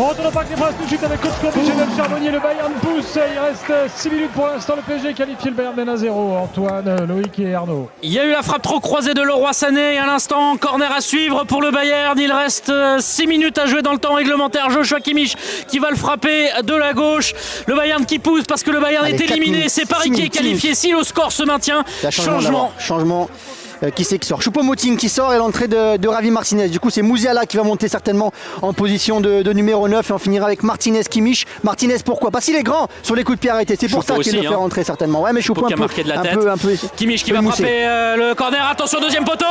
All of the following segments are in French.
On retourne au Parc des Princes tout de suite avec Coach Combe, Michel Charbonnier, le Bayern pousse. Il reste 6 minutes pour l'instant. Le PSG qualifié, le Bayern mène à 0. Antoine, Loïc et Arnaud. Il y a eu la frappe trop croisée de Leroy Sané. À l'instant, corner à suivre pour le Bayern. Il reste 6 minutes à jouer dans le temps réglementaire. Joshua Kimmich qui va le frapper de la gauche. Le Bayern qui pousse parce que le Bayern est éliminé. C'est Paris qui est qualifié si le score se maintient. Changement. Qui c'est qui sort? Choupo-Moting qui sort et l'entrée de Ravi Martinez. Du coup, c'est Musiala qui va monter certainement en position de numéro 9 et on finira avec Martinez, Kimmich. Martinez, pourquoi? Parce qu'il est grand sur les coups de pied arrêtés. C'est pour ça qu'il le fait rentrer certainement. Ouais, mais Choupo un peu Kimmich qui va frapper le corner. Attention, deuxième poteau.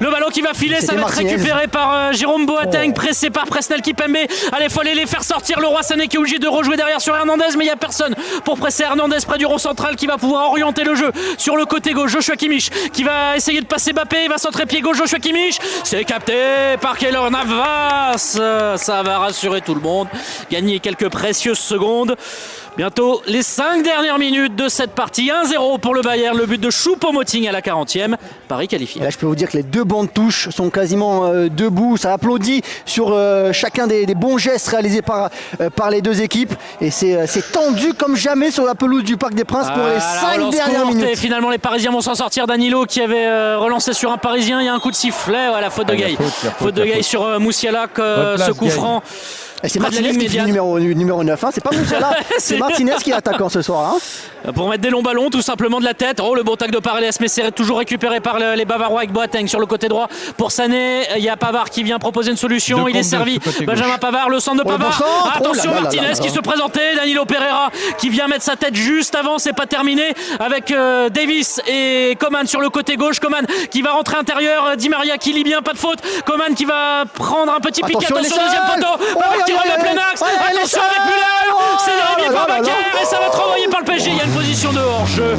Le ballon qui va filer, ça va être récupéré par Jérôme Boateng, pressé par Presnel Kimpembe. Allez, il faut aller les faire sortir. Le Roi Sané qui est obligé de rejouer derrière sur Hernandez, mais il n'y a personne pour presser Hernandez près du rond central qui va pouvoir orienter le jeu sur le côté gauche. Joshua Kimmich qui va essayer de passer Mbappé, il va centrer pied gauche. Joshua Kimmich, c'est capté par Keylor Navas. Ça va rassurer tout le monde, gagner quelques précieuses secondes. Bientôt les 5 dernières minutes de cette partie. 1-0 pour le Bayern, le but de Choupo-Moting à la 40e. Paris qualifié. Et là, je peux vous dire que les deux bancs de touche sont quasiment debout. Ça applaudit sur chacun des bons gestes réalisés par les deux équipes. Et c'est tendu comme jamais sur la pelouse du Parc des Princes pour les 5 dernières minutes. Et finalement, les Parisiens vont s'en sortir. Danilo qui avait relancé sur un Parisien. Il y a un coup de sifflet. Voilà, faute de Gaï. Faute de Gaï sur Moussiala, ce coup franc. Et c'est Martinez qui finit numéro 9, hein. C'est pas Moussiala, c'est Martinez qui est attaquant ce soir. Hein. Pour mettre des longs ballons tout simplement de la tête. Oh, le bon tac de Parelles, mais c'est toujours récupéré par les Bavarois avec Boateng sur le côté droit. Pour Sané, il y a Pavard qui vient proposer une solution. Il est servi. Benjamin Pavard, le centre de Pavard. Attention, Martinez qui se présentait. Danilo Pereira qui vient mettre sa tête juste avant. C'est pas terminé avec Davis et Coman sur le côté gauche. Coman qui va rentrer intérieur. Di Maria qui lit bien, pas de faute. Coman qui va prendre un petit piquet. Attention, deuxième poteau. Qui rentre le plein axe. Attention avec Müller. C'est dévié par Bakker et ça va être renvoyé par le PSG. Il y a une position de hors-jeu.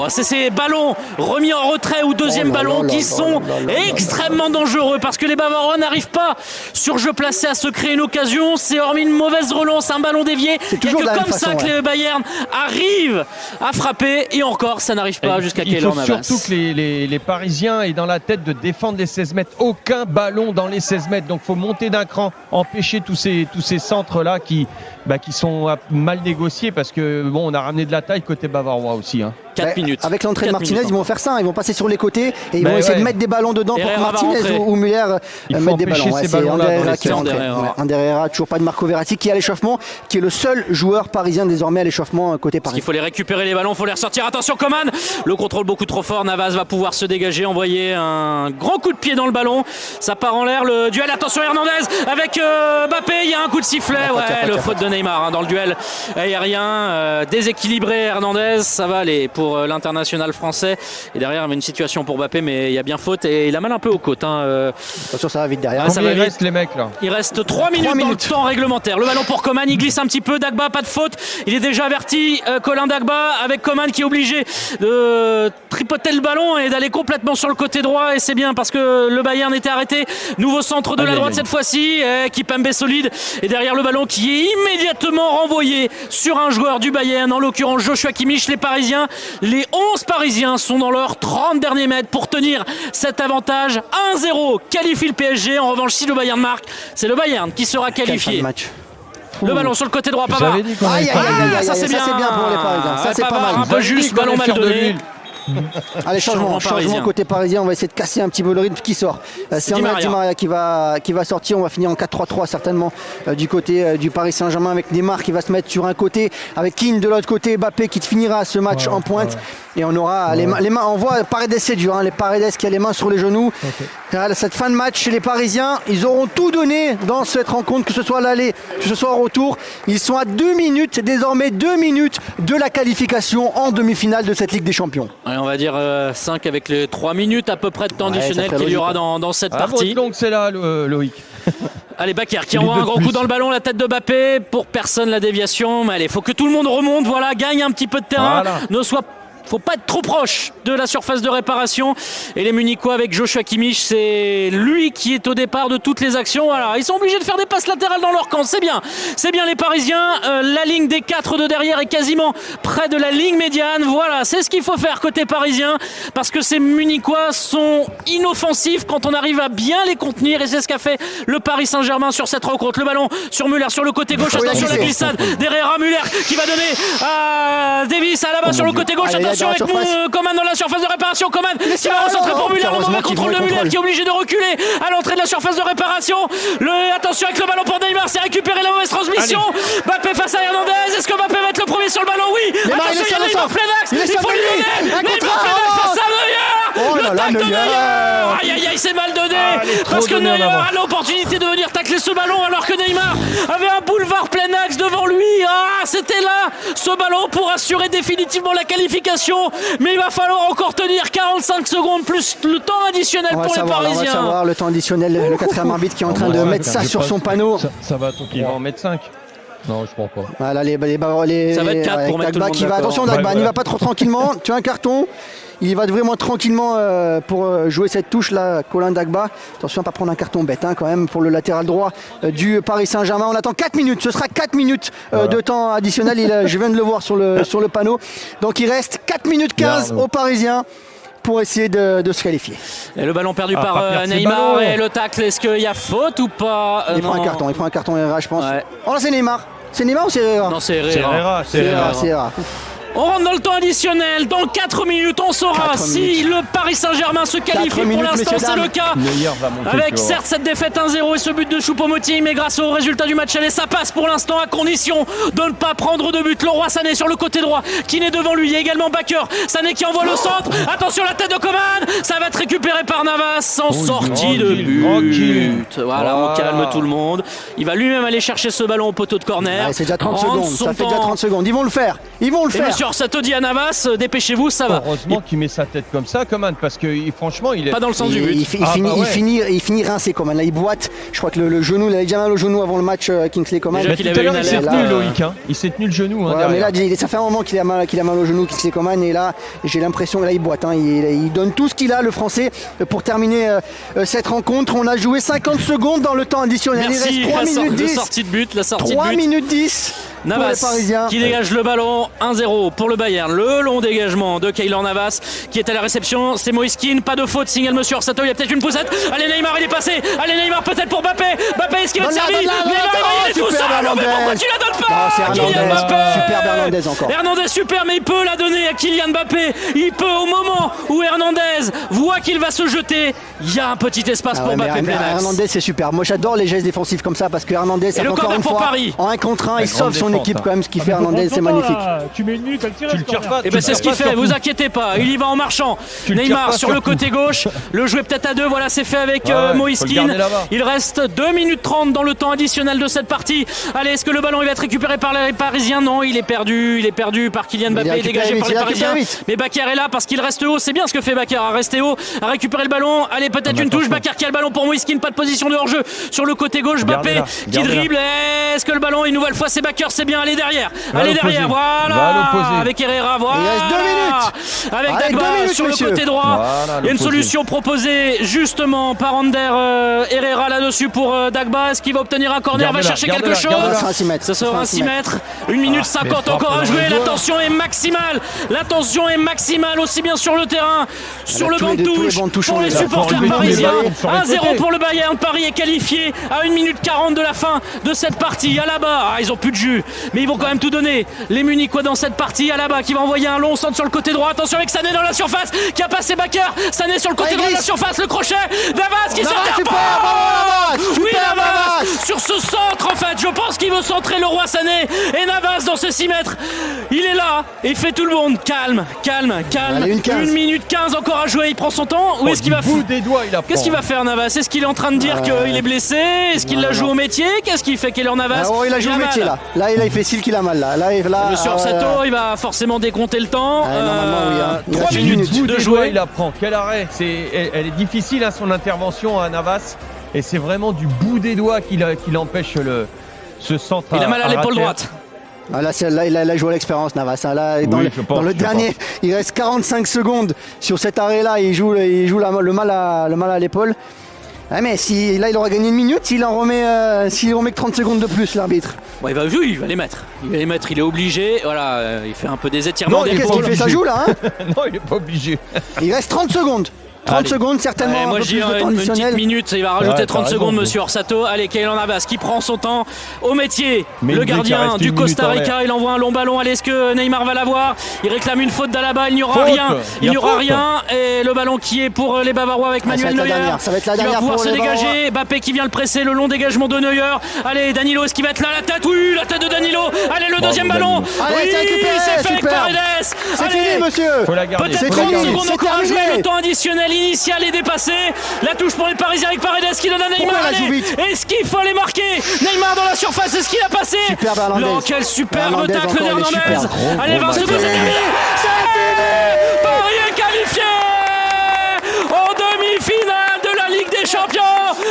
C'est ces ballons remis en retrait ou deuxième ballon qui sont extrêmement dangereux parce que les Bavarois n'arrivent pas sur jeu placé à se créer une occasion. C'est hormis une mauvaise relance, un ballon dévié. Il n'y a que comme ça que les Bayern arrivent à frapper et encore ça n'arrive pas jusqu'à Keylor Navas. Il faut surtout que les Parisiens aient dans la tête de défendre les 16 mètres. Aucun ballon dans les 16 mètres. Donc il faut monter d'un cran, empêcher tous ces centres-là qui sont mal négociés parce que on a ramené de la taille côté bavarois aussi. 4 minutes. Avec l'entrée de Martinez, ils vont faire ça. Ils vont passer sur les côtés et ils vont essayer de mettre des ballons dedans pour que Martinez ou Müller mettent des ballons. C'est Ander Herrera, toujours pas de Marco Verratti qui est à l'échauffement, qui est le seul joueur parisien désormais à l'échauffement côté Paris. Il faut les récupérer les ballons, il faut les ressortir. Attention Coman, le contrôle beaucoup trop fort. Navas va pouvoir se dégager, envoyer un grand coup de pied dans le ballon. Ça part en l'air, le duel. Attention Hernandez avec Mbappé, il y a un coup de sifflet. Le faute de Neymar dans le duel aérien. Déséquilibré Hernandez, ça va aller pour l'international français. Et derrière, il y avait une situation pour Mbappé, mais il y a bien faute et il a mal un peu aux côtes. Attention, ça va vite derrière. Ça va vite, les mecs là. Il reste 3 minutes dans le temps réglementaire. Le ballon pour Coman, il glisse un petit peu. Dagba, pas de faute. Il est déjà averti. Colin Dagba avec Coman qui est obligé de tripoter le ballon et d'aller complètement sur le côté droit. Et c'est bien parce que le Bayern était arrêté. Nouveau centre de la droite cette fois-ci. Kimpembe solide. Et derrière le ballon qui est immédiatement renvoyé sur un joueur du Bayern, en l'occurrence Joshua Kimmich. Les Parisiens, les 11 Parisiens sont dans leurs 30 derniers mètres pour tenir cet avantage. 1-0 qualifie le PSG. En revanche, si le Bayern marque, c'est le Bayern qui sera qualifié. Le ballon sur le côté droit, Pavard. Ça c'est bien pour les Parisiens. Ça c'est pas mal. Un peu juste, ballon mal donné. Allez, changement côté parisien. On va essayer de casser un petit peu le rythme. Qui sort? C'est Di Maria qui va sortir. On va finir en 4-3-3 certainement du côté du Paris Saint-Germain avec Neymar qui va se mettre sur un côté, avec Keane de l'autre côté, Mbappé qui finira ce match en pointe. Et on aura les mains. On voit Paredes, c'est dur, les Paredes qui a les mains sur les genoux. Cette fin de match chez les Parisiens, ils auront tout donné dans cette rencontre, que ce soit à l'aller, que ce soit au retour. Ils sont à 2 minutes, désormais 2 minutes de la qualification en demi-finale de cette Ligue des Champions. Ouais, on va dire 5 avec les 3 minutes à peu près de temps additionnel qu'il y aura dans cette partie. Donc c'est là, Loïc. Allez, Bakker qui envoie un grand coup dans le ballon, la tête de Mbappé. Pour personne la déviation. Mais allez, il faut que tout le monde remonte, gagne un petit peu de terrain, ne soit faut pas être trop proche de la surface de réparation. Et les Munichois avec Joshua Kimmich, c'est lui qui est au départ de toutes les actions. Voilà, ils sont obligés de faire des passes latérales dans leur camp. C'est bien les Parisiens. La ligne des 4 de derrière est quasiment près de la ligne médiane. Voilà, c'est ce qu'il faut faire côté parisien parce que ces Munichois sont inoffensifs quand on arrive à bien les contenir et c'est ce qu'a fait le Paris Saint-Germain sur cette rencontre. Le ballon sur Müller sur le côté gauche. Attention à la glissade d'Herrera. Müller qui va donner à Davis à la bas sur le côté gauche. Attention avec Coman dans la surface de réparation. Coman qui va recentrer pour Müller. Le mauvais contrôle de Müller qui est obligé de reculer à l'entrée de la surface de réparation. Attention avec le ballon pour Neymar. C'est récupéré la mauvaise transmission. Mbappé face à Hernandez. Est-ce que Mbappé va être le premier sur le ballon? Oui. Attention, il y a Neymar plein axe. Il faut lui donner. Neymar plein axe face à Neuer. Le tacle de Neuer. Aïe aïe aïe, c'est mal donné. Parce que Neuer a l'opportunité de venir tacler ce ballon alors que Neymar avait un boulevard plein axe devant lui. Ah, c'était là ce ballon pour assurer définitivement la qualification. Mais il va falloir encore tenir 45 secondes plus le temps additionnel pour les Parisiens. On va savoir le temps additionnel. Le 4e arbitre qui est en train de mettre ça sur son panneau. Ça va, il va en mettre 5. Non, je crois pas. Voilà, ça va être 4 pour mettre tout le monde d'accord. Attention, Dagba, n'y va pas trop tranquillement. Tu as un carton. Il va vraiment tranquillement pour jouer cette touche là, Colin Dagba. Attention à ne pas prendre un carton bête quand même pour le latéral droit du Paris Saint-Germain. On attend 4 minutes, ce sera 4 minutes de temps additionnel. Je viens de le voir sur le panneau. Donc il reste 4 minutes 15 aux Parisiens pour essayer de se qualifier. Et le ballon perdu par Neymar et le tacle, est-ce qu'il y a faute ou pas? Il prend un carton Herrera, je pense. Ouais. Oh là, c'est Neymar. C'est Neymar ou c'est Herrera? Non, c'est Herrera. C'est Herrera. On rentre dans le temps additionnel. Dans 4 minutes, on saura si le Paris Saint-Germain se qualifie. Pour l'instant, c'est le cas. Avec certes cette défaite 1-0 et ce but de Choupo-Moting, mais grâce au résultat du match aller, ça passe pour l'instant à condition de ne pas prendre de but. Leroy Sané sur le côté droit qui n'est devant lui. Il y a également Bakker. Sané qui envoie le centre. Attention, la tête de Coman. Ça va être récupéré par Navas en sortie de but. Voilà, on calme tout le monde. Il va lui-même aller chercher ce ballon au poteau de corner. C'est déjà 30 secondes. Ça fait déjà 30 secondes. Ils vont le faire. Ça te dit à Navas, dépêchez-vous, ça va. Heureusement qu'il met sa tête comme ça, Coman, parce que franchement, il est pas dans le sens du but. Il finit rincé, Coman. Là, il boite. Je crois que le genou, il avait déjà mal au genou avant le match Kingsley Coman. Il s'est tenu, Loïc. Il s'est tenu le genou. Mais là, ça fait un moment qu'il a mal au genou, Kingsley Coman. Et là, j'ai l'impression que là, il boite. Il donne tout ce qu'il a, le Français, pour terminer cette rencontre. On a joué 50 secondes dans le temps additionnel. Merci, il reste 3 minutes 10. La sortie de but. 3 minutes 10. Navas qui dégage le ballon, 1-0 pour le Bayern. Le long dégagement de Keylor Navas qui est à la réception. C'est Moïse Kean, pas de faute. Signale monsieur Orsato, il y a peut-être une poussette. Allez Neymar, il est passé. Allez Neymar, peut-être pour Mbappé. Mbappé, est-ce qu'il va te servir? Neymar, il est tout seul. Mais pourquoi tu la donnes pas? C'est Kylian Mbappé. Super Hernandez encore. Hernandez, super, mais il peut la donner à Kylian Mbappé. Il peut au moment où Hernandez voit qu'il va se jeter. Il y a un petit espace pour Mbappé. Hernandez, c'est super. Moi, j'adore les gestes défensifs comme ça parce que Hernandez, ça encore une fois, en 1 contre 1, il sauve son équipe quand même. Ce qu'il fait Hernandez, c'est magnifique. Tu mets une minute, elle tire. Tu le tires pas. Et ben c'est ce qu'il fait. Vous inquiétez pas. Il y va en marchant. Neymar sur le côté gauche. Le jouer peut-être à 2. Voilà, c'est fait avec Moïse Kean. Il reste 2 minutes 30 dans le temps additionnel de cette partie. Allez, est-ce que le ballon il va être récupéré par les Parisiens? Non, il est perdu. Il est perdu par Kylian Mbappé. Il est dégagé par les Parisiens. Mais Bakker est là parce qu'il reste haut. C'est bien ce que fait Bakker, à rester haut, à récupérer le ballon. Allez, peut-être une touche. Bakker qui a le ballon pour Moïse Kean. Pas de position de hors-jeu sur le côté gauche. Mbappé qui dribble. Est-ce que le ballon une nouvelle fois c'est Bakker? C'est bien. Allez derrière. Allez derrière. Voilà. Avec Herrera. Voilà. Il reste 2 minutes. Avec Dagba sur le côté droit. Il y a une solution proposée justement par Ander Herrera là-dessus pour Dagba. Est-ce qu'il va obtenir un corner? Va chercher quelque chose. Ça sera un 6 mètres. 1 minute 50 encore à jouer. L'attention est maximale. L'attention est maximale aussi bien sur le terrain, sur le banc de touche pour les supporters parisiens. 1-0 pour le Bayern. Paris est qualifié à 1 minute 40 de la fin de cette partie. À la bas, ils ont plus de jus, mais ils vont quand même tout donner. Les Munichois dans cette partie. À la bas qui va envoyer un long centre sur le côté droit. Attention avec Sané dans la surface qui a passé Bakker. Sané sur le côté droit de la surface. Le crochet. Navas qui s'interpose. Oui, Navas sur ce centre en fait. Je pense qu'il veut centrer le roi Sané. Et Navas dans ce 6 mètres. Il est là et il fait tout le monde. Calme. Allez, 1 minute 15 encore à jouer. Il prend son temps. Ou est-ce qu'il va Qu'est-ce qu'il va faire Navas? Est-ce qu'il est en train de dire qu'il est blessé? Est-ce qu'il la joue au métier? Qu'est-ce qu'il fait Keylor Navas? Il a joué au métier là. Là, il fait style qu'il a mal là. Monsieur Orsato, il va forcément décompter le temps. Normalement, oui. 3 minutes de jouer. Il apprend. Quel arrêt. Elle est difficile son intervention à Navas. Et c'est vraiment du bout des doigts qu'il empêche ce centre. Il a mal à l'épaule droite. Ah, là, il a joué à l'expérience, Navas. Là, dans le dernier, il reste 45 secondes sur cet arrêt-là. Il joue le mal à l'épaule. Ah, mais là, il aura gagné une minute s'il remet que 30 secondes de plus, l'arbitre. Bon, il va les mettre. Il est obligé. Voilà, il fait un peu des étirements. Qu'est-ce qu'il fait? Ça joue là, hein? Non, il n'est pas obligé. Il reste 30 secondes. 30 secondes, certainement. Moi, un peu je dis plus de temps une additionnel. petite minute. Il va rajouter 30 secondes, monsieur Orsato. Allez, Keylor Navas qui prend son temps au métier. Mais le gardien du Costa Rica, il envoie un long ballon. Allez, est-ce que Neymar va l'avoir? Il réclame une faute d'Alaba. Il n'y aura rien. Il n'y aura rien. Et le ballon qui est pour les Bavarois avec Manuel Neuer. Ça va être la qui va dernière pouvoir pour se les dégager. Mbappé qui vient le presser. Le long dégagement de Neuer. Allez, Danilo, est-ce qu'il va être là? La tête, oui, la tête de Danilo. Allez, le deuxième ballon. Allez, c'est fait avec Paredes. C'est fini, monsieur. Faut la garder. Peut-être 30 secondes encore à jouer. Le temps additionnel initial est dépassé. La touche pour les Parisiens avec Paredes qui donne à Neymar. Est-ce qu'il faut aller marquer? Neymar dans la surface, est-ce qu'il a passé? Super Hernandez. Quel superbe tacle d'Hernandez. Allez, 20 secondes, c'est terminé. Paris est qualifié en demi-finale de la Ligue des Champions.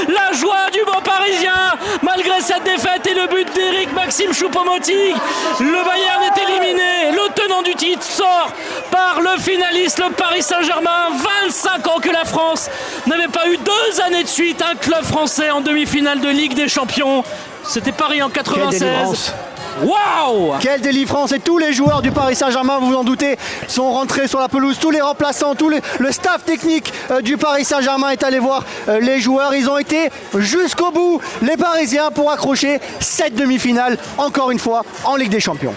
La joie du beau Parisien malgré cette défaite et le but d'Éric Maxime Choupo-Moting. Le Bayern est éliminé. Le tenant du titre sort par le finaliste, le Paris Saint-Germain. 25 ans que la France n'avait pas eu 2 années de suite un club français en demi-finale de Ligue des Champions. C'était Paris en 96. Waouh! Quelle délivrance! Et tous les joueurs du Paris Saint-Germain, vous vous en doutez, sont rentrés sur la pelouse. Tous les remplaçants, le staff technique du Paris Saint-Germain est allé voir les joueurs. Ils ont été jusqu'au bout, les Parisiens, pour accrocher cette demi-finale, encore une fois, en Ligue des Champions.